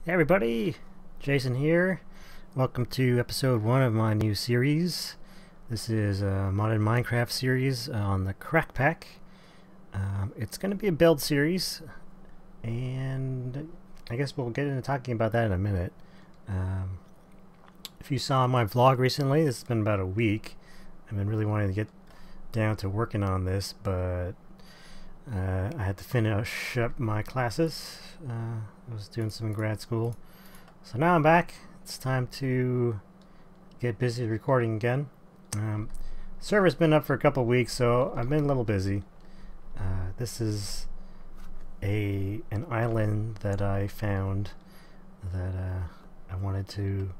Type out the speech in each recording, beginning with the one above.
Hey everybody, Jason here. Welcome to episode 1 of my new series. This is a modded Minecraft series on the CrackPack. It's going to be a build series, and I guess we'll get into talking about that in a minute. If you saw my vlog recently, this has been about a week. I've been really wanting to get down to working on this, but I had to finish up my classes. I was doing some in grad school. So now I'm back. It's time to get busy recording again. Server's been up for a couple weeks, so I've been a little busy. This is an island that I found that I wanted to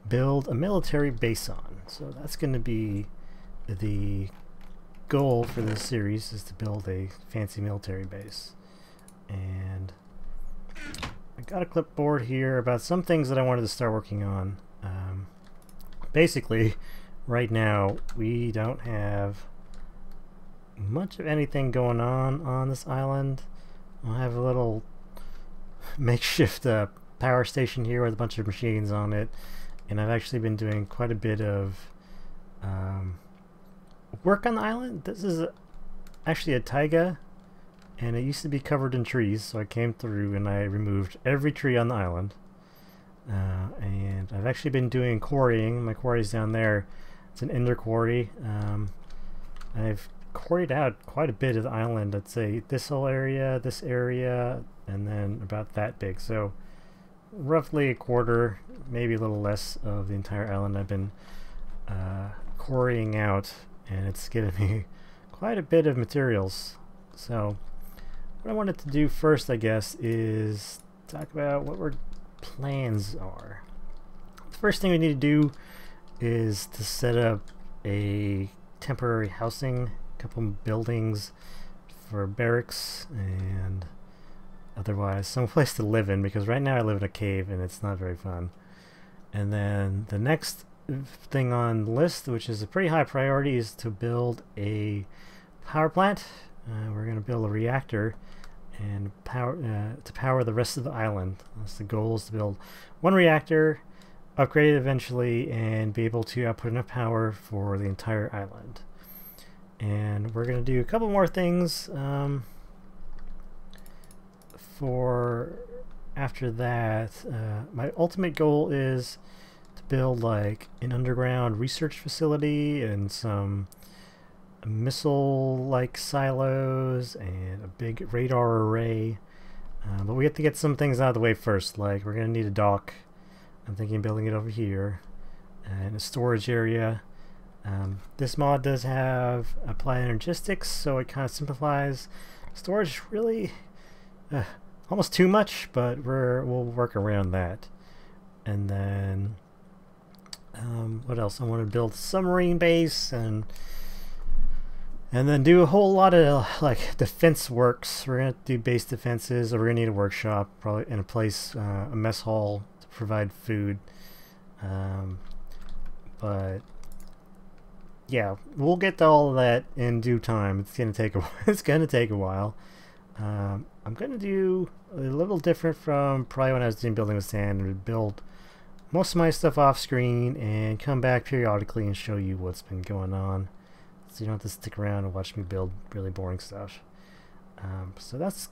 build a military base on. So that's going to be the goal for this series, is to build a fancy military base. And I got a clipboard here about some things that I wanted to start working on. Basically, right now we don't have much of anything going on this island. I have a little makeshift power station here with a bunch of machines on it, and I've actually been doing quite a bit of work on the island. This is actually a taiga, and it used to be covered in trees, so I came through and I removed every tree on the island. And I've actually been doing quarrying. My quarry's down there. It's an ender quarry. I've quarried out quite a bit of the island. I'd say this whole area, this area, and then about that big. So roughly a quarter, maybe a little less, of the entire island I've been quarrying out, and it's given me quite a bit of materials. So what I wanted to do first, I guess, is talk about what our plans are. The first thing we need to do is to set up a temporary housing, a couple buildings for barracks, and otherwise someplace to live in, because right now I live in a cave and it's not very fun. And then the next thing on the list, which is a pretty high priority, is to build a power plant. We're going to build a reactor and to power the rest of the island. That's the goal, is to build one reactor, upgrade it eventually, and be able to output enough power for the entire island. And we're going to do a couple more things for after that. My ultimate goal is to build like an underground research facility and some missile-like silos and a big radar array, but we have to get some things out of the way first. Like, we're gonna need a dock. I'm thinking of building it over here, and a storage area. This mod does have applied energistics, so it kind of simplifies storage. Really almost too much, but we'll work around that. And then what else? I want to build a submarine base, and then do a whole lot of like defense works. We're gonna do base defenses, or we're gonna need a workshop, probably in a place, a mess hall to provide food. But yeah, we'll get to all of that in due time. It's gonna take a while. I'm gonna do a little different from probably when I was doing building with sand, and build most of my stuff off screen and come back periodically and show you what's been going on, so you don't have to stick around and watch me build really boring stuff. So that's,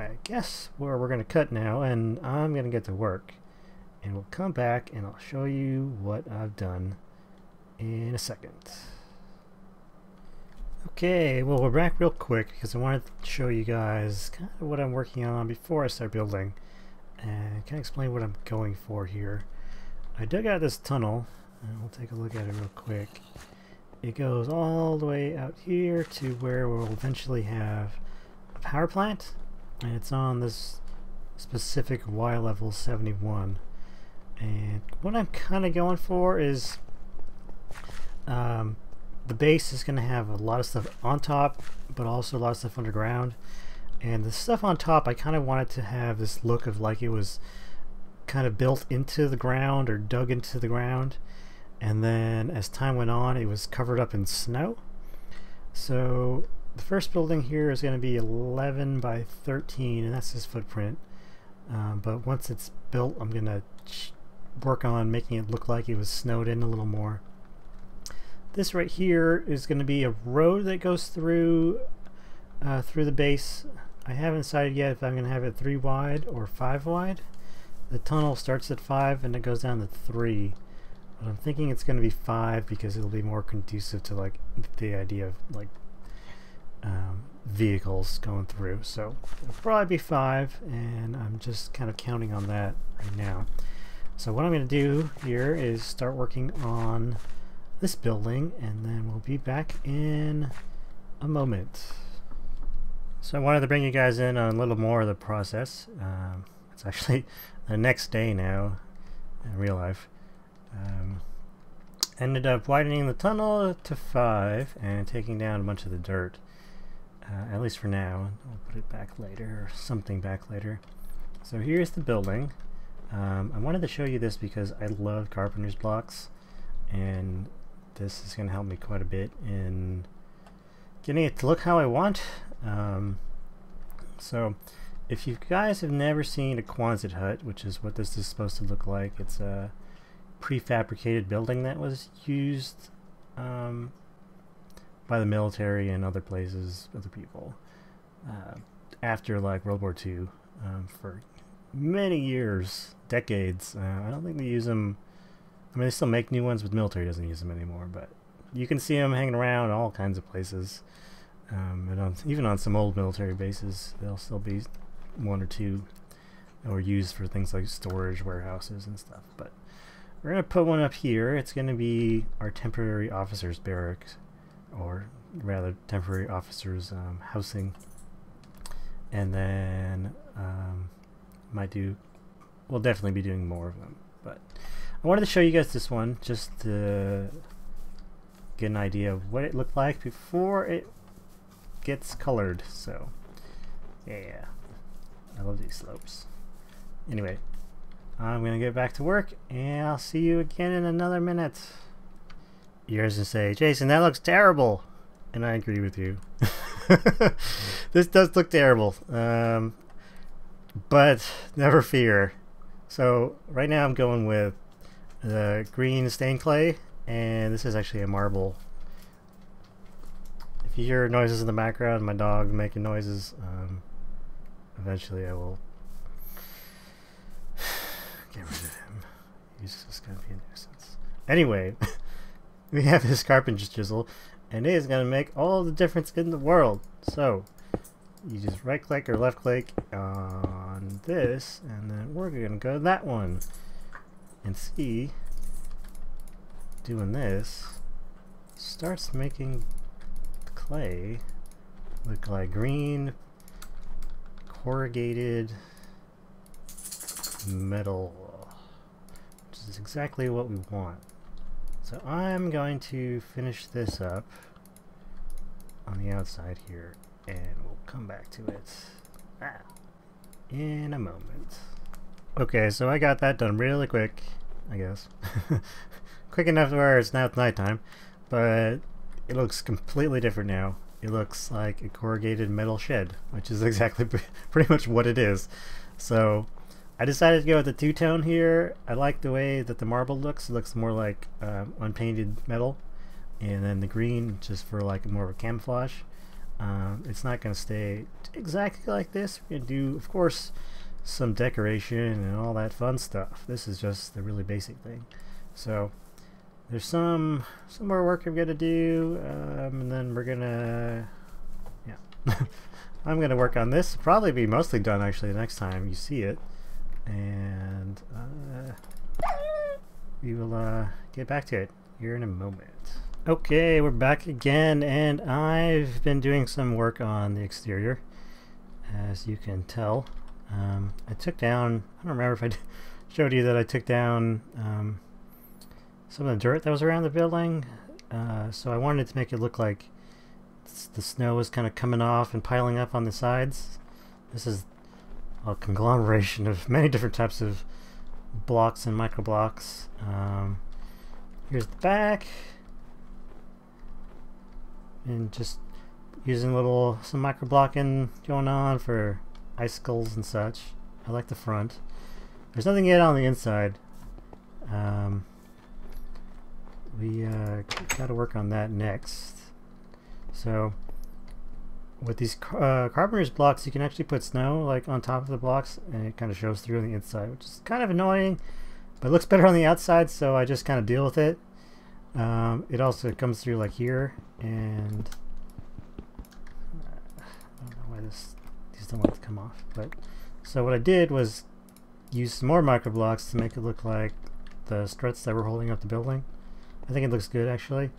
I guess, where we're going to cut now, and I'm going to get to work. And we'll come back and I'll show you what I've done in a second. Okay, well, we're back real quick because I wanted to show you guys kind of what I'm working on before I start building, and kind of explain what I'm going for here. I dug out this tunnel, and we'll take a look at it real quick. It goes all the way out here to where we'll eventually have a power plant, and it's on this specific Y level 71. And what I'm kind of going for is the base is going to have a lot of stuff on top, but also a lot of stuff underground. And the stuff on top, I kind of wanted to have this look of like it was kind of built into the ground or dug into the ground, and then as time went on it was covered up in snow. So the first building here is going to be 11 by 13, and that's his footprint. but once it's built, I'm gonna work on making it look like it was snowed in a little more. This right here is going to be a road that goes through the base. I haven't decided yet if I'm going to have it 3 wide or 5 wide. The tunnel starts at 5 and it goes down to 3. But I'm thinking it's going to be 5 because it'll be more conducive to like the idea of like vehicles going through. So it'll probably be 5, and I'm just kind of counting on that right now. So what I'm going to do here is start working on this building, and then we'll be back in a moment. So I wanted to bring you guys in on a little more of the process. It's actually the next day now in real life. Ended up widening the tunnel to 5 and taking down a bunch of the dirt, at least for now. I'll put it back later, or something back later. So here's the building. I wanted to show you this because I love carpenter's blocks, and this is going to help me quite a bit in getting it to look how I want. So if you guys have never seen a Quonset hut, which is what this is supposed to look like, it's a prefabricated building that was used by the military and other places, other people, after like World War II, for many years, decades. I don't think they use them. I mean, they still make new ones, but the military doesn't use them anymore. But you can see them hanging around all kinds of places. And even on some old military bases, there'll still be 1 or 2 that were used for things like storage warehouses and stuff. But we're going to put one up here. It's going to be our temporary officers' barracks, or rather temporary officers' housing. And then we'll definitely be doing more of them. But I wanted to show you guys this one just to get an idea of what it looked like before it gets colored. So yeah, I love these slopes. Anyway, I'm gonna get back to work, and I'll see you again in another minute. You're gonna say, Jason, that looks terrible, and I agree with you. This does look terrible, but never fear. So right now I'm going with the green stained clay, and this is actually a marble. If you hear noises in the background, my dog making noises, eventually I will get rid of him. He's just gonna be a nuisance. Anyway, we have this carpenter's chisel, and it is gonna make all the difference in the world. So you just right click or left click on this, and then we're gonna go to that one and see, doing this starts making the clay look like green corrugated metal, which is exactly what we want. So I'm going to finish this up on the outside here, and we'll come back to it in a moment. Okay, so I got that done really quick, I guess. Quick enough where it's nighttime, but it looks completely different now. It looks like a corrugated metal shed, which is exactly pretty much what it is. So I decided to go with the two-tone here. I like the way that the marble looks. It looks more like unpainted metal, and then the green just for like more of a camouflage. It's not going to stay exactly like this. We're going to do, of course, some decoration and all that fun stuff. This is just the really basic thing. So there's some more work I'm gonna do, and then we're gonna, yeah, I'm gonna work on this. Probably be mostly done actually the next time you see it, and we will get back to it here in a moment. Okay, we're back again, and I've been doing some work on the exterior, as you can tell. I took down, I don't remember if I showed you that I took down some of the dirt that was around the building, so I wanted to make it look like the snow was kind of coming off and piling up on the sides. This is a conglomeration of many different types of blocks and micro blocks. Here's the back, and just using some micro blocking going on for icicles and such. I like the front. There's nothing yet on the inside. We got to work on that next. So with these carpenter's blocks, you can actually put snow like on top of the blocks, and it kind of shows through on the inside, which is kind of annoying, but it looks better on the outside, so I just kind of deal with it. It also comes through like here, and I don't know why these don't want to come off. But so what I did was use some more micro blocks to make it look like the struts that were holding up the building. I think it looks good actually.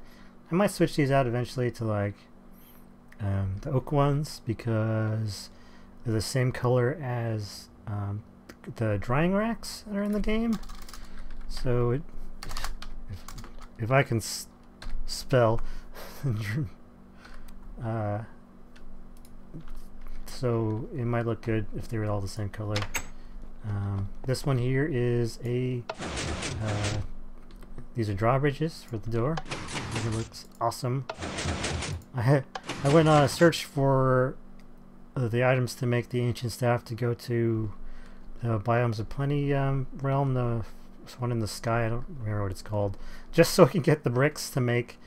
I might switch these out eventually to like the oak ones, because they're the same color as the drying racks that are in the game. So if I can spell, so it might look good if they were all the same color. This one here is a these are drawbridges for the door. It looks awesome. I went on a search for the items to make the ancient staff to go to the Biomes of Plenty realm, the one in the sky, I don't remember what it's called, just so I can get the bricks to make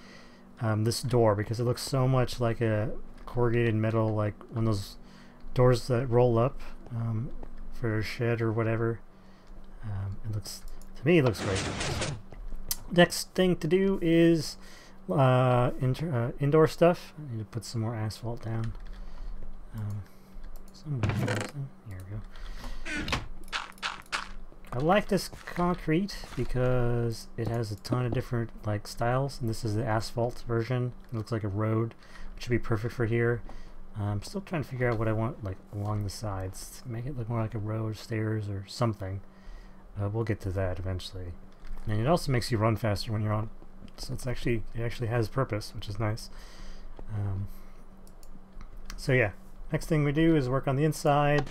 this door, because it looks so much like a corrugated metal, like one of those doors that roll up for a shed or whatever. It looks, to me, it looks great. So, next thing to do is indoor stuff. I need to put some more asphalt down. Here we go. I like this concrete because it has a ton of different like styles, and this is the asphalt version. It looks like a road, which would be perfect for here. I'm still trying to figure out what I want like along the sides to make it look more like a road, stairs, or something. We'll get to that eventually. And it also makes you run faster when you're on. So it actually has purpose, which is nice. So yeah, next thing we do is work on the inside.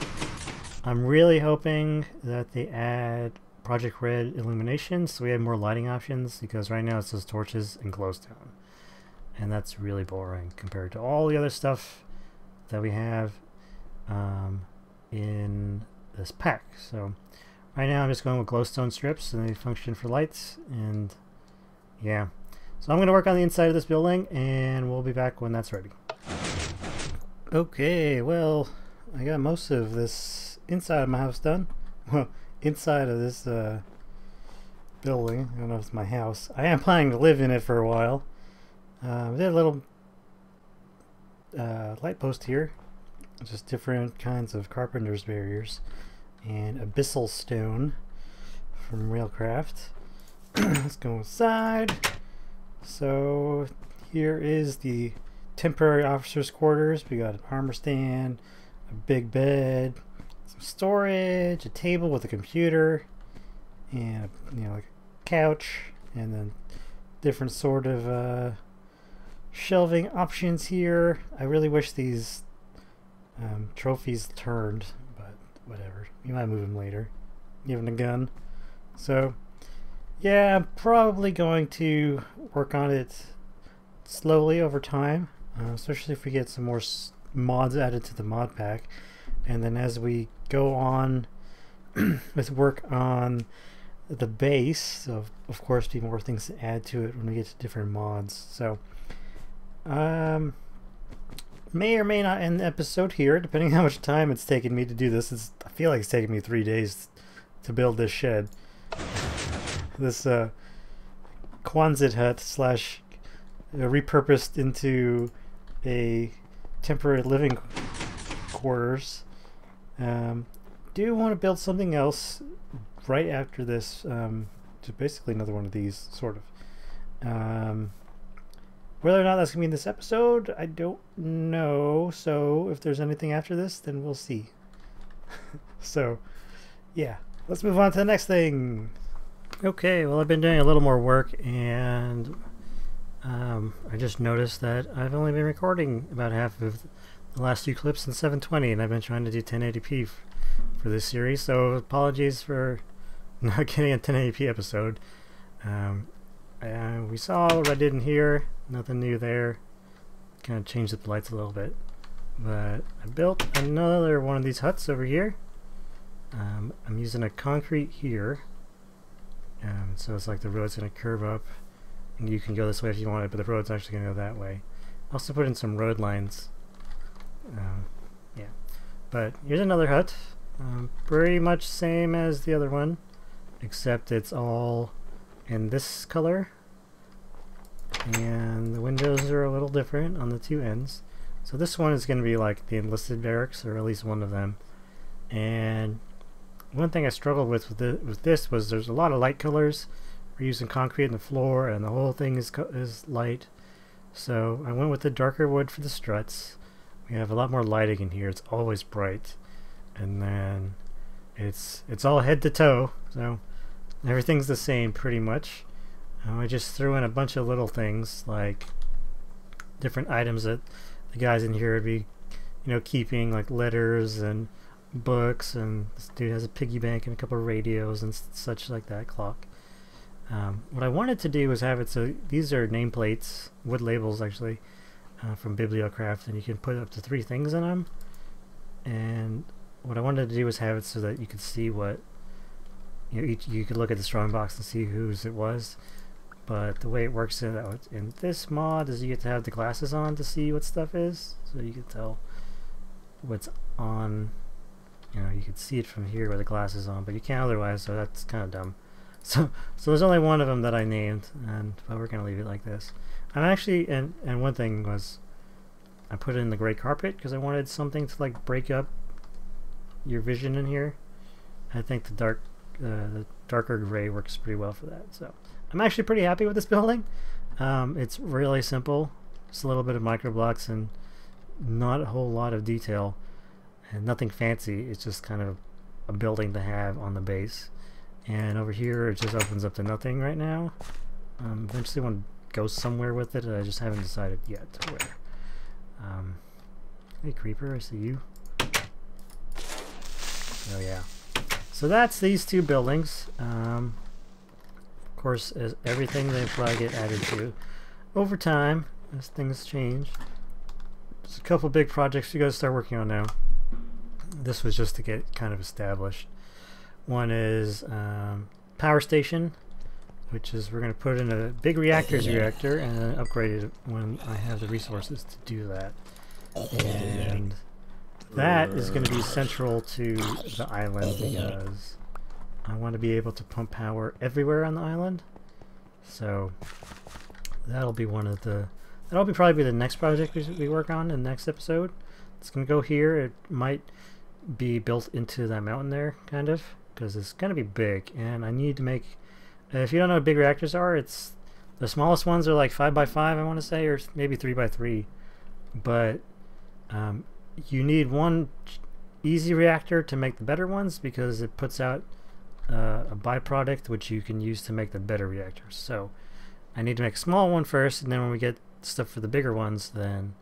I'm really hoping that they add Project Red illumination so we have more lighting options, because right now it's just torches and glowstone, and that's really boring compared to all the other stuff that we have in this pack. So right now I'm just going with glowstone strips, and they function for lights. And yeah, so I'm going to work on the inside of this building, and we'll be back when that's ready. Okay, well, I got most of this inside of my house done. Well, inside of this building. I don't know if it's my house. I am planning to live in it for a while. We did a little light post here. Just different kinds of carpenter's barriers. And abyssal stone from Railcraft. Let's go inside. So here is the temporary officers' quarters. We got an armor stand, a big bed, some storage, a table with a computer, and like a couch, and then different sort of shelving options here. I really wish these trophies turned, but whatever. You might move them later. Given a gun. So yeah, I'm probably going to work on it slowly over time, especially if we get some more mods added to the mod pack. And then as we go on with work on the base, so of course be more things to add to it when we get to different mods. So may or may not end the episode here, depending on how much time it's taken me to do this. I feel like it's taken me 3 days to build this shed. This Quonset hut slash repurposed into a temporary living quarters. Do want to build something else right after this, just basically another one of these, sort of. Whether or not that's going to be in this episode, I don't know. So if there's anything after this, then we'll see. So yeah, let's move on to the next thing. Okay, well, I've been doing a little more work, and I just noticed that I've only been recording about half of the last few clips in 720, and I've been trying to do 1080p for this series, so apologies for not getting a 1080p episode. We saw what I did in here, nothing new there. Kind of changed the lights a little bit. But I built another one of these huts over here. I'm using a concrete here, so it's like the road's going to curve up, and you can go this way if you want it, but the road's actually going to go that way. Also put in some road lines. Yeah, but here's another hut. Pretty much same as the other one, except it's all in this color, and the windows are a little different on the two ends. So this one is going to be like the enlisted barracks, or at least one of them. And one thing I struggled with this was there's a lot of light colors. We're using concrete in the floor, and the whole thing is light. So I went with the darker wood for the struts. We have a lot more lighting in here. It's always bright, and then it's all head to toe. So everything's the same pretty much. I just threw in a bunch of little things like different items that the guys in here would be, you know, keeping, like letters and books, and this dude has a piggy bank and a couple of radios and such like that, clock. What I wanted to do was have it so these are nameplates, wood labels actually, from Bibliocraft, and you can put up to 3 things in them. And what I wanted to do was have it so that you could see what, you know, you could look at the strong box and see whose it was. But the way it works in this mod is you get to have the glasses on to see what stuff is, so you can tell what's on. You know, you can see it from here with the glasses on, but you can't otherwise, so that's kind of dumb. So there's only one of them that I named, but we're gonna leave it like this. I'm actually, and one thing was, I put in the gray carpet because I wanted something to like break up your vision in here. I think the darker gray works pretty well for that. So I'm actually pretty happy with this building. It's really simple, just a little bit of micro blocks and not a whole lot of detail, and nothing fancy. It's just kind of a building to have on the base. And over here it just opens up to nothing right now. Eventually I want to go somewhere with it, I just haven't decided yet where. Hey creeper, I see you. Oh yeah. So that's these 2 buildings. Of course, as everything they probably get added to over time as things change. There's a couple big projects you guys start working on now. This was just to get kind of established. One is power station, which is we're going to put in a big reactor and then upgrade it when I have the resources to do that. And that is going to be central to the island because I want to be able to pump power everywhere on the island. So that'll be probably be the next project we work on in the next episode. It's going to go here. It might be built into that mountain there, kind of, because it's going to be big, and I need to make, if you don't know what big reactors are, it's the smallest ones are like 5x5 I want to say, or maybe 3x3, but you need one easy reactor to make the better ones because it puts out a byproduct which you can use to make the better reactors. So I need to make a small one first, and then when we get stuff for the bigger ones, then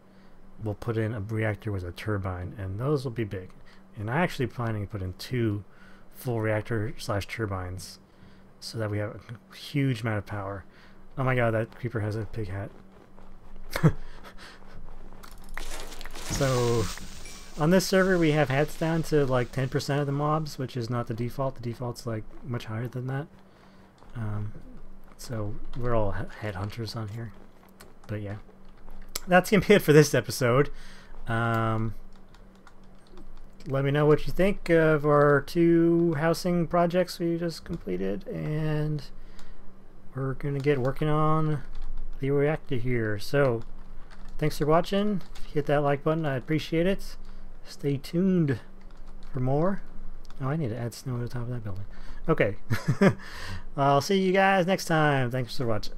we'll put in a reactor with a turbine, and those will be big. And I actually planning to put in 2 full reactor / turbines so that we have a huge amount of power. Oh my god, that creeper has a pig hat. So on this server we have hats down to like 10% of the mobs, which is not the default. The default's like much higher than that. So we're all headhunters on here. But yeah, that's gonna be it for this episode. Let me know what you think of our 2 housing projects we just completed, and we're gonna get working on the reactor here. So thanks for watching. If you hit that like button, I appreciate it. Stay tuned for more. Oh, I need to add snow to the top of that building. Okay. I'll see you guys next time. Thanks for watching.